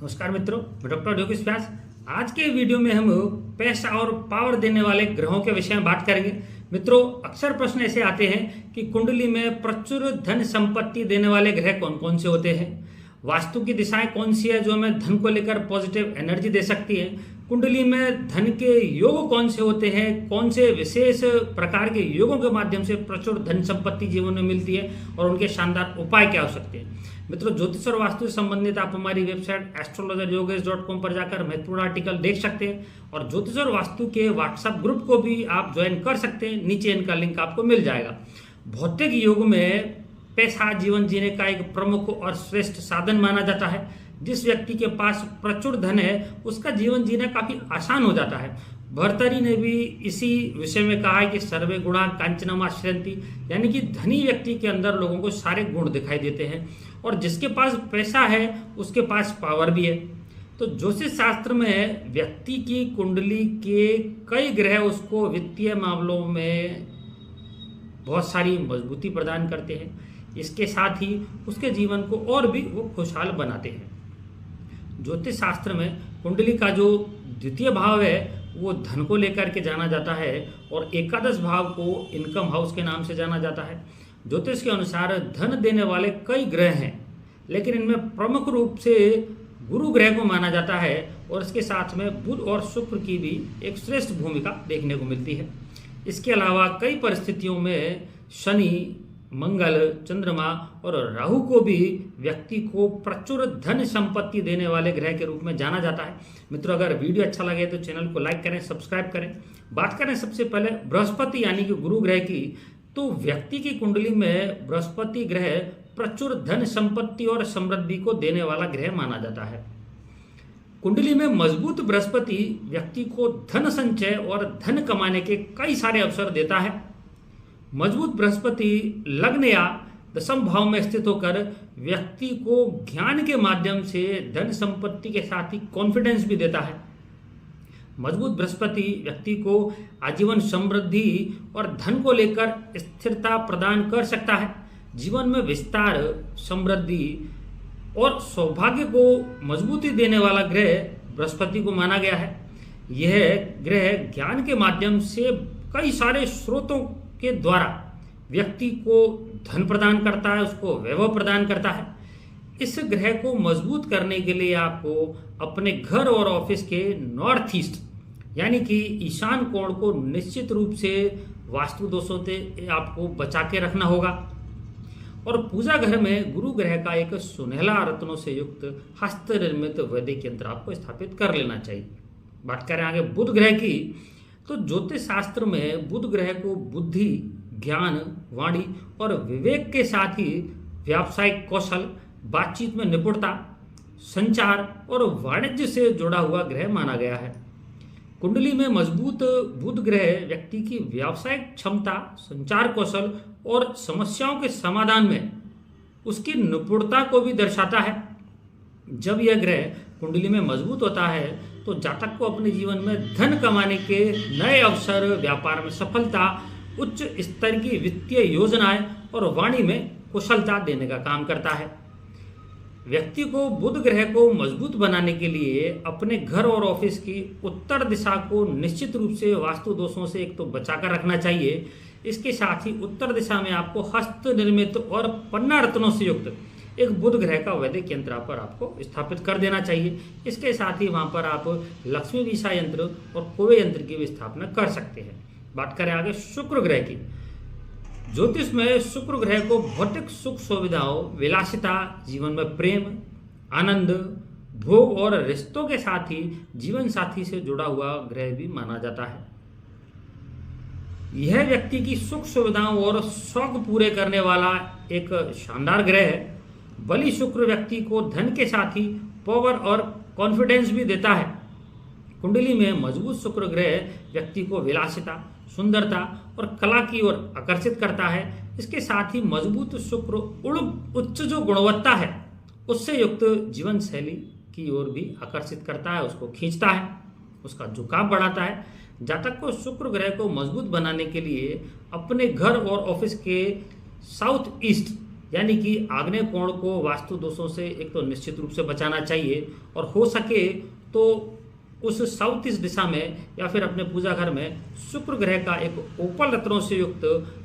नमस्कार मित्रों, मैं डॉक्टर योगेश व्यास। आज के वीडियो में हम पैसा और पावर देने वाले ग्रहों के विषय में बात करेंगे। मित्रों, अक्सर प्रश्न ऐसे आते हैं कि कुंडली में प्रचुर धन संपत्ति देने वाले ग्रह कौन कौन से होते हैं, वास्तु की दिशाएं कौन सी है जो हमें धन को लेकर पॉजिटिव एनर्जी दे सकती है, कुंडली में धन के योग कौन से होते हैं, कौन से विशेष प्रकार के योगों के माध्यम से प्रचुर धन संपत्ति जीवन में मिलती है और उनके शानदार उपाय क्या हो सकते हैं। मित्रों, ज्योतिष और वास्तु से संबंधित आप हमारी वेबसाइट astrologeryogesh.com पर जाकर महत्वपूर्ण आर्टिकल देख सकते हैं और ज्योतिष और वास्तु के व्हाट्सएप ग्रुप को भी आप ज्वाइन कर सकते हैं। नीचे इनका लिंक आपको मिल जाएगा। भौतिक युग में पैसा जीवन जीने का एक प्रमुख और श्रेष्ठ साधन माना जाता है। जिस व्यक्ति के पास प्रचुर धन है उसका जीवन जीना काफी आसान हो जाता है। भर्तरी ने भी इसी विषय में कहा है कि सर्वे गुणा कांचनमा श्रयंति, यानी कि धनी व्यक्ति के अंदर लोगों को सारे गुण दिखाई देते हैं और जिसके पास पैसा है उसके पास पावर भी है। तो ज्योतिष शास्त्र में व्यक्ति की कुंडली के कई ग्रह उसको वित्तीय मामलों में बहुत सारी मजबूती प्रदान करते हैं। इसके साथ ही उसके जीवन को और भी वो खुशहाल बनाते हैं। ज्योतिष शास्त्र में कुंडली का जो द्वितीय भाव है वो धन को लेकर के जाना जाता है और एकादश भाव को इनकम हाउस के नाम से जाना जाता है। ज्योतिष के अनुसार धन देने वाले कई ग्रह हैं, लेकिन इनमें प्रमुख रूप से गुरु ग्रह को माना जाता है और इसके साथ में बुध और शुक्र की भी एक श्रेष्ठ भूमिका देखने को मिलती है। इसके अलावा कई परिस्थितियों में शनि, मंगल, चंद्रमा और राहु को भी व्यक्ति को प्रचुर धन संपत्ति देने वाले ग्रह के रूप में जाना जाता है। मित्रों, अगर वीडियो अच्छा लगे तो चैनल को लाइक करें, सब्सक्राइब करें। बात करें सबसे पहले बृहस्पति यानी कि गुरु ग्रह की, तो व्यक्ति की कुंडली में बृहस्पति ग्रह प्रचुर धन संपत्ति और समृद्धि को देने वाला ग्रह माना जाता है। कुंडली में मजबूत बृहस्पति व्यक्ति को धन संचय और धन कमाने के कई सारे अवसर देता है। मजबूत बृहस्पति लग्न या दशम भाव में स्थित होकर व्यक्ति को ज्ञान के माध्यम से धन संपत्ति के साथ ही कॉन्फिडेंस भी देता है। मजबूत बृहस्पति व्यक्ति को आजीवन समृद्धि और धन को लेकर स्थिरता प्रदान कर सकता है। जीवन में विस्तार, समृद्धि और सौभाग्य को मजबूती देने वाला ग्रह बृहस्पति को माना गया है। यह ग्रह ज्ञान के माध्यम से कई सारे स्रोतों के द्वारा व्यक्ति को धन प्रदान करता है, उसको वैभव प्रदान करता है। इस ग्रह को मजबूत करने के लिए आपको अपने घर और ऑफिस के नॉर्थ ईस्ट यानी कि ईशान कोण को निश्चित रूप से वास्तु दोषों से आपको बचा के रखना होगा और पूजा घर में गुरु ग्रह का एक सुनहला रत्नों से युक्त हस्त निर्मित वैदिक यंत्र आपको स्थापित कर लेना चाहिए। बात करें आगे बुध ग्रह की, तो ज्योतिष शास्त्र में बुध ग्रह को बुद्धि, ज्ञान, वाणी और विवेक के साथ ही व्यावसायिक कौशल, बातचीत में निपुणता, संचार और वाणिज्य से जुड़ा हुआ ग्रह माना गया है। कुंडली में मजबूत बुध ग्रह व्यक्ति की व्यावसायिक क्षमता, संचार कौशल और समस्याओं के समाधान में उसकी निपुणता को भी दर्शाता है। जब यह ग्रह कुंडली में मजबूत होता है तो जातक को अपने जीवन में धन कमाने के नए अवसर, व्यापार में सफलता, उच्च स्तर की वित्तीय योजनाएं और वाणी में कुशलता देने का काम करता है। व्यक्ति को बुध ग्रह को मजबूत बनाने के लिए अपने घर और ऑफिस की उत्तर दिशा को निश्चित रूप से वास्तु दोषों से एक तो बचाकर रखना चाहिए। इसके साथ ही उत्तर दिशा में आपको हस्त निर्मित और पन्ना रत्नों से युक्त एक बुध ग्रह का वैदिक यंत्र पर आपको स्थापित कर देना चाहिए। इसके साथ ही वहां पर आप लक्ष्मी वीसा यंत्र और कोवे यंत्र की भी स्थापना कर सकते हैं। बात करें आगे शुक्र ग्रह की, ज्योतिष में शुक्र ग्रह को भौतिक सुख सुविधाओं, विलासिता, जीवन में प्रेम, आनंद, भोग और रिश्तों के साथ ही जीवन साथी से जुड़ा हुआ ग्रह भी माना जाता है। यह व्यक्ति की सुख सुविधाओं और शौक पूरे करने वाला एक शानदार ग्रह है। बलि शुक्र व्यक्ति को धन के साथ ही पावर और कॉन्फिडेंस भी देता है। कुंडली में मजबूत शुक्र ग्रह व्यक्ति को विलासिता, सुंदरता और कला की ओर आकर्षित करता है। इसके साथ ही मजबूत शुक्र उच्च जो गुणवत्ता है उससे युक्त जीवन शैली की ओर भी आकर्षित करता है, उसको खींचता है, उसका झुकाव बढ़ाता है। जातक को शुक्र ग्रह को मजबूत बनाने के लिए अपने घर और ऑफिस के साउथ ईस्ट यानी कि आग्नेय कोण को वास्तु दोषों से एक तो निश्चित रूप से बचाना चाहिए, और हो सके तो उस साउथ ईस्ट दिशा में या फिर अपने पूजा घर में शुक्र ग्रह का एक ओपल रत्नों से युक्त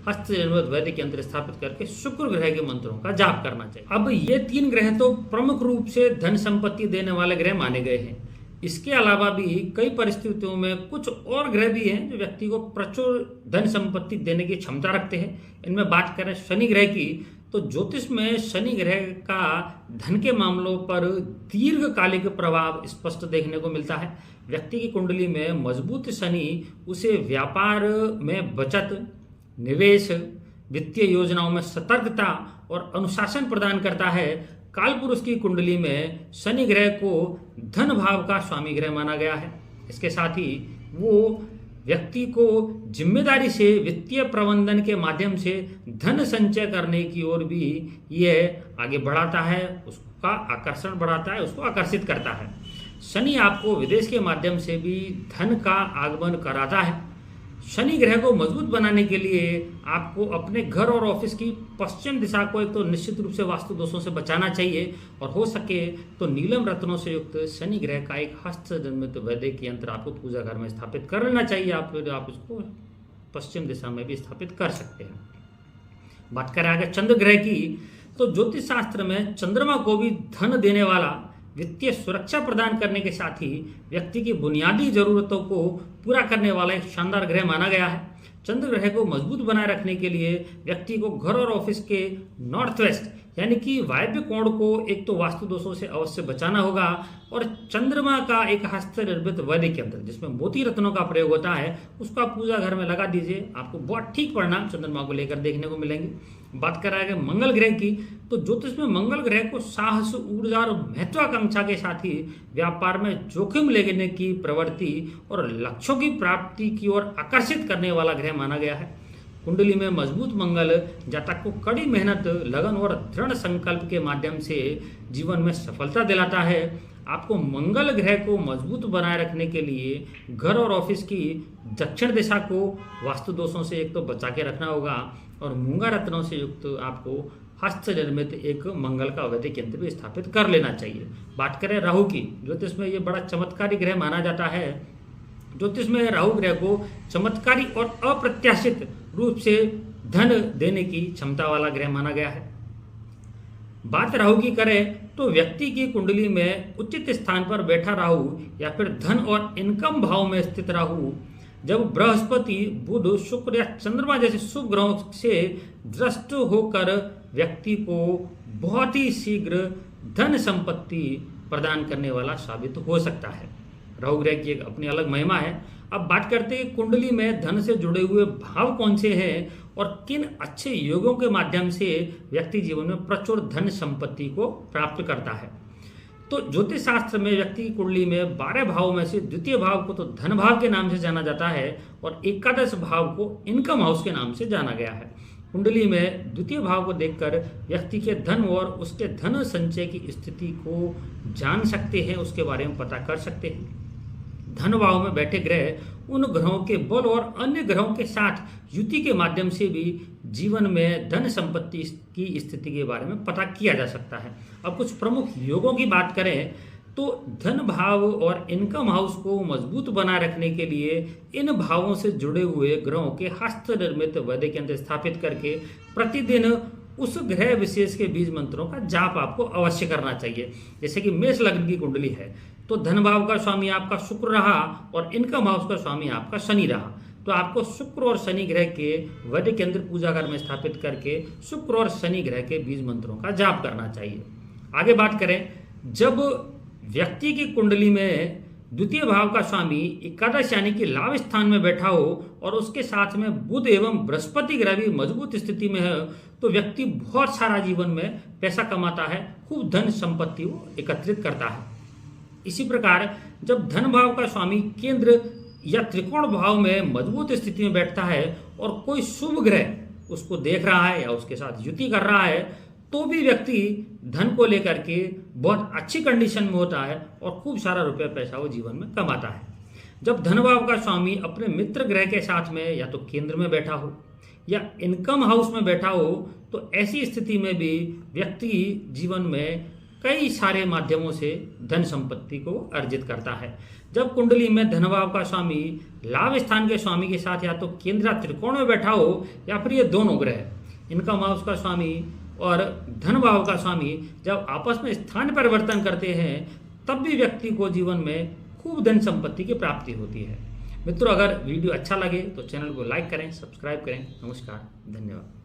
हस्त निर्मित वैदिक यंत्र स्थापित करके शुक्र ग्रह के मंत्रों का जाप करना चाहिए। अब ये 3 ग्रह तो प्रमुख रूप से धन संपत्ति देने वाले ग्रह माने गए हैं। इसके अलावा भी कई परिस्थितियों में कुछ और ग्रह भी हैं जो व्यक्ति को प्रचुर धन संपत्ति देने की क्षमता रखते हैं। इनमें बात करें शनि ग्रह की, तो ज्योतिष में शनि ग्रह का धन के मामलों पर दीर्घकालिक प्रभाव स्पष्ट देखने को मिलता है। व्यक्ति की कुंडली में मजबूत शनि उसे व्यापार में बचत, निवेश, वित्तीय योजनाओं में सतर्कता और अनुशासन प्रदान करता है। कालपुरुष की कुंडली में शनि ग्रह को धन भाव का स्वामी ग्रह माना गया है। इसके साथ ही वो व्यक्ति को जिम्मेदारी से वित्तीय प्रबंधन के माध्यम से धन संचय करने की ओर भी यह आगे बढ़ाता है, उसका आकर्षण बढ़ाता है, उसको आकर्षित करता है। शनि आपको विदेश के माध्यम से भी धन का आगमन कराता है। शनि ग्रह को मजबूत बनाने के लिए आपको अपने घर और ऑफिस की पश्चिम दिशा को एक तो निश्चित रूप से वास्तु दोषों से बचाना चाहिए, और हो सके तो नीलम रत्नों से युक्त शनि ग्रह का एक हस्त निर्मित वैदिक यंत्र आपको पूजा घर में स्थापित कर लेना चाहिए। आप इसको पश्चिम दिशा में भी स्थापित कर सकते हैं। बात करें आगे चंद्र ग्रह की, तो ज्योतिष शास्त्र में चंद्रमा को भी धन देने वाला, वित्तीय सुरक्षा प्रदान करने के साथ ही व्यक्ति की बुनियादी जरूरतों को पूरा करने वाला एक शानदार ग्रह माना गया है। चंद्र ग्रह को मजबूत बनाए रखने के लिए व्यक्ति को घर और ऑफिस के नॉर्थ वेस्ट यानी कि वायव्य कोण को एक तो वास्तु दोषों से अवश्य बचाना होगा, और चंद्रमा का एक हस्त निर्मित वैदिक यंत्र जिसमें मोती रत्नों का प्रयोग होता है उसका पूजा घर में लगा दीजिए। आपको बहुत ठीक परिणाम चंद्रमा को लेकर देखने को मिलेंगे। बात कराएंगे मंगल ग्रह की, तो ज्योतिष में मंगल ग्रह को साहस, ऊर्जा और महत्वाकांक्षा के साथ ही व्यापार में जोखिम लेने की प्रवृत्ति और लक्ष्यों की प्राप्ति की ओर आकर्षित करने वाला ग्रह माना गया है। कुंडली में मजबूत मंगल जातक को कड़ी मेहनत, लगन और दृढ़ संकल्प के माध्यम से जीवन में सफलता दिलाता है। आपको मंगल ग्रह को मजबूत बनाए रखने के लिए घर और ऑफिस की दक्षिण दिशा को वास्तु दोषों से एक तो बचा के रखना होगा, और मूंगा रत्नों से युक्त आपको हस्त निर्मित एक मंगल का वैदिक यंत्र भी स्थापित कर लेना चाहिए। बात करें राहु की, ज्योतिष में ये बड़ा चमत्कारी ग्रह माना जाता है। ज्योतिष में राहु ग्रह को चमत्कारी और अप्रत्याशित रूप से धन देने की क्षमता वाला ग्रह माना गया है। बात राहु की करें तो व्यक्ति की कुंडली में उचित स्थान पर बैठा राहु या फिर धन और इनकम भाव में स्थित राहु जब बृहस्पति, बुध, शुक्र या चंद्रमा जैसे शुभ ग्रहों से दृष्ट होकर व्यक्ति को बहुत ही शीघ्र धन संपत्ति प्रदान करने वाला साबित हो सकता है। राहु ग्रह की एक अपनी अलग महिमा है। अब बात करते हैं कुंडली में धन से जुड़े हुए भाव कौन से हैं और किन अच्छे योगों के माध्यम से व्यक्ति जीवन में प्रचुर धन संपत्ति को प्राप्त करता है। तो ज्योतिष शास्त्र में व्यक्ति की कुंडली में 12 भाव में से द्वितीय भाव को तो धन भाव के नाम से जाना जाता है और एकादश भाव को इनकम हाउस के नाम से जाना गया है। कुंडली में द्वितीय भाव को देखकर व्यक्ति के धन और उसके धन संचय की स्थिति को जान सकते हैं, उसके बारे में पता कर सकते हैं। धन भाव में बैठे ग्रह उन ग्रहों के बल और अन्य ग्रहों के साथ युति के माध्यम से भी जीवन में धन संपत्ति की स्थिति के बारे में पता किया जा सकता है। अब कुछ प्रमुख योगों की बात करें तो धन भाव और इनकम हाउस को मजबूत बनाए रखने के लिए इन भावों से जुड़े हुए ग्रहों के हस्त निर्मित वैदिक यंत्र स्थापित करके प्रतिदिन उस ग्रह विशेष के बीज मंत्रों का जाप आपको अवश्य करना चाहिए। जैसे कि मेष लग्न की कुंडली है तो धन भाव का स्वामी आपका शुक्र रहा और इनकम हाउस का स्वामी आपका शनि रहा, तो आपको शुक्र और शनि ग्रह के वैदिक यंत्र पूजा घर में स्थापित करके शुक्र और शनि ग्रह के बीज मंत्रों का जाप करना चाहिए। आगे बात करें, जब व्यक्ति की कुंडली में द्वितीय भाव का स्वामी एकादश यानी कि लाभ स्थान में बैठा हो और उसके साथ में बुध एवं बृहस्पति ग्रह भी मजबूत स्थिति में है तो व्यक्ति बहुत सारा जीवन में पैसा कमाता है, खूब धन संपत्ति वो एकत्रित करता है। इसी प्रकार जब धन भाव का स्वामी केंद्र या त्रिकोण भाव में मजबूत स्थिति में बैठता है और कोई शुभ ग्रह उसको देख रहा है या उसके साथ युति कर रहा है तो भी व्यक्ति धन को लेकर के बहुत अच्छी कंडीशन में होता है और खूब सारा रुपया पैसा वो जीवन में कमाता है। जब धन भाव का स्वामी अपने मित्र ग्रह के साथ में या तो केंद्र में बैठा हो या इनकम हाउस में बैठा हो तो ऐसी स्थिति में भी व्यक्ति जीवन में कई सारे माध्यमों से धन संपत्ति को अर्जित करता है। जब कुंडली में धन भाव का स्वामी लाभ स्थान के स्वामी के साथ या तो केंद्र त्रिकोण में बैठा हो या फिर ये दोनों ग्रह इनकम हाउस का स्वामी और धन भाव का स्वामी जब आपस में स्थान परिवर्तन करते हैं तब भी व्यक्ति को जीवन में खूब धन संपत्ति की प्राप्ति होती है। मित्रों, अगर वीडियो अच्छा लगे तो चैनल को लाइक करें, सब्सक्राइब करें। नमस्कार, धन्यवाद।